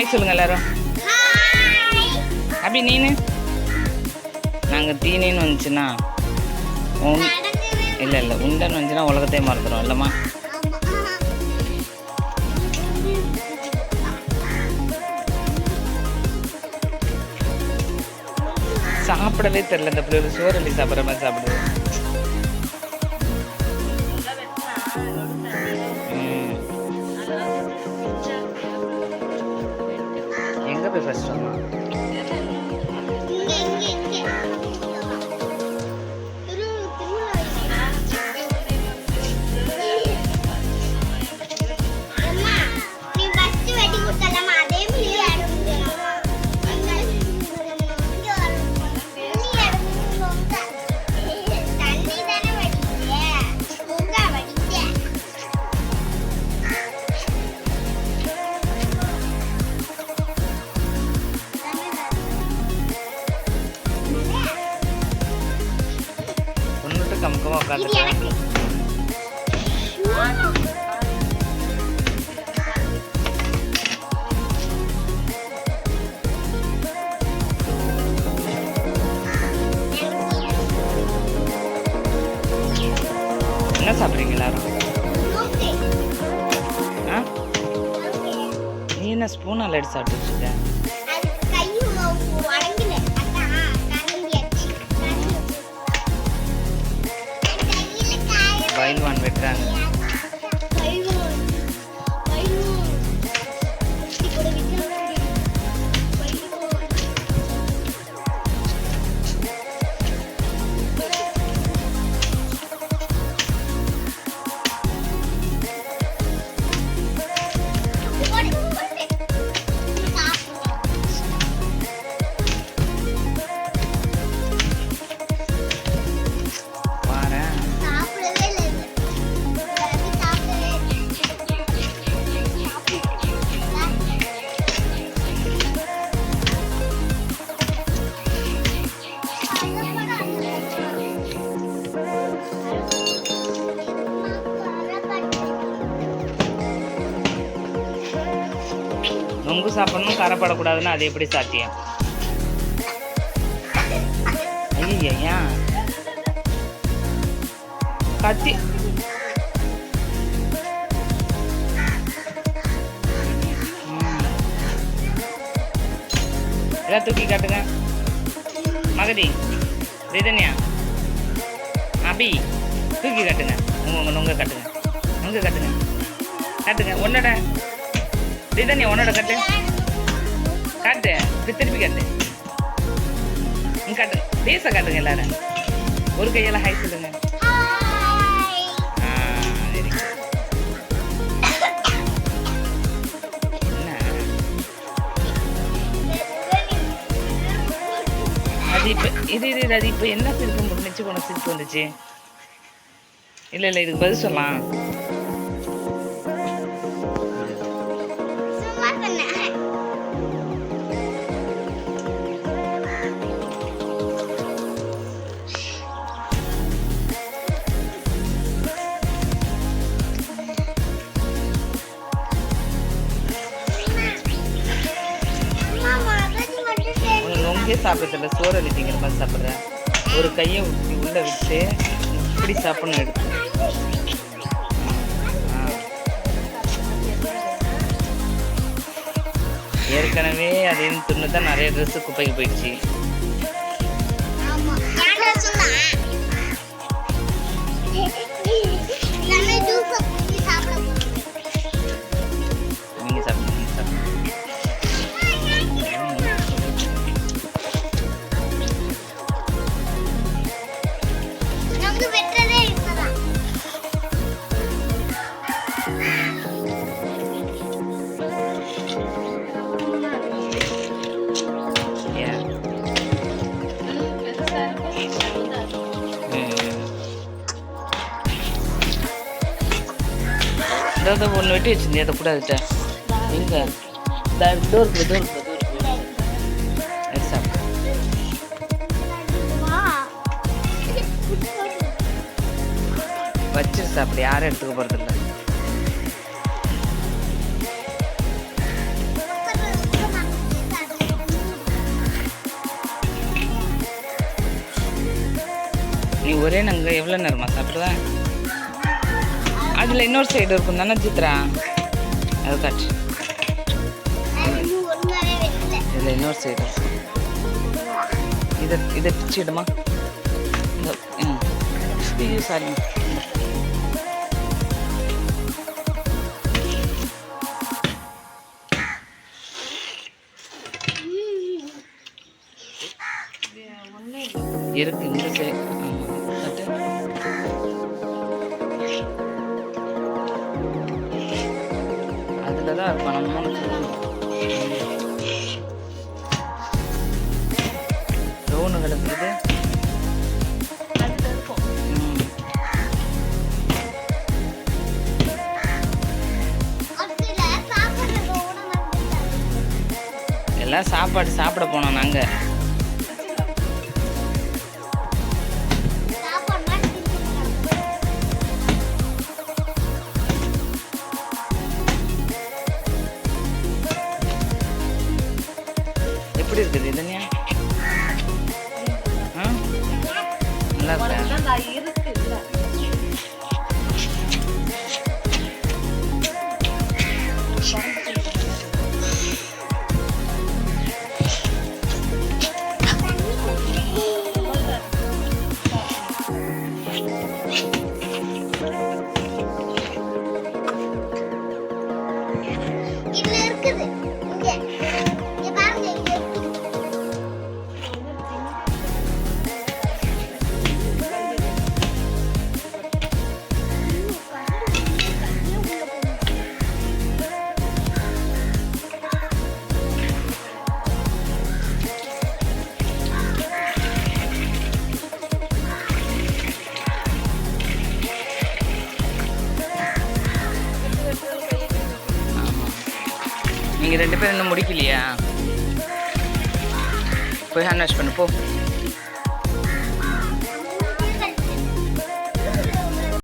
Hi சொல்லுங்க எல்லாரும். அபி நீனு நாங்கள் தீனின்னு வந்துச்சுன்னா இல்லை இல்லை உண்டன்னு வந்துச்சுன்னா உலகத்தையே மறந்துடும் இல்லைம்மா. சாப்பிடவே தெரியல இந்த பிள்ளைகள் சோறு அள்ளி சாப்பிட்ற மாதிரி சாப்பிடுது. எங்கே போய் ஃபர்ஸ்ட் அம்மா கமுக்கமாக உட்காந்துருக்கேன். என்ன சாப்பிட்றீங்க எல்லாரும்? ஆ நீ என்ன ஸ்பூனால் எடுத்து சாப்பிட்டு வச்சுக்க? பைல்வான் வெட்டுறாங்க. நொங்கு சாப்பிடணும் கரைப்படக்கூடாதுன்னு அது எப்படி சாத்தியம்? ஐயா ஏன் கத்தி எல்லாம் தூக்கி காட்டுங்க. மகதி ரிதன்யா அபி தூக்கி காட்டுங்க. உங்கள் நொங்க காட்டுங்க. நொங்க காட்டுங்க. காட்டுங்க உன்னோட ரிதன்யா உன்னோட காட்டு. காட்டு இப்படி திருப்பி காட்டு. காட்டு பேச காட்டுங்க எல்லாரும். ஒரு கையெல்லாம் ஹாய் சொல்லுங்க. அது இப்போ அது இப்போ என்ன சிரிப்பு முடிச்சு போன சிரிப்பு வந்துச்சு? இல்லை இல்லை இதுக்கு பதில் சொல்லலாம். நொங்கே சாப்பிட்றதில்ல சோறு அழித்திங்கிற மாதிரி சாப்பிட்றேன். ஒரு கையை உள்ளே விட்டு இப்படி சாப்பிடணும் எடுத்து. ஏற்கனவே அது துண்ணு தான் நிறைய ட்ரெஸ்ஸு குப்பைக்கு போயிடுச்சு. அதாவது ஒன்று வெட்டி வச்சுருந்தேன். அதை கூட அதுட்ட எங்கே டோருக்கு வச்சு சாப்பிடு. யாரும் எடுத்துக்க போகிறதில்ல. நீ ஒரே நாங்கள் எவ்வளோ நேரமா சாப்பிடுவேன்? அதில் இன்னொரு சைடு இருக்கும் தானே சித்ரா, அது காட்டு. இதில் இன்னொரு சைடு இதை பிச்சுடுமா? சாரி, இருக்கு இந்த சைடு. அதில் தான் இருப்போம் நம்ம 3 லோனு கிடக்குது. எல்லாம் சாப்பாடு சாப்பிட போனோம் நாங்கள். எப்படி இருக்குது இதனியா? நல்லா இருக்கா? நீங்கள் 2 பேரும் இன்னும் முடிக்கலையா? போய் ஹேண்ட் வாஷ் பண்ணு போ.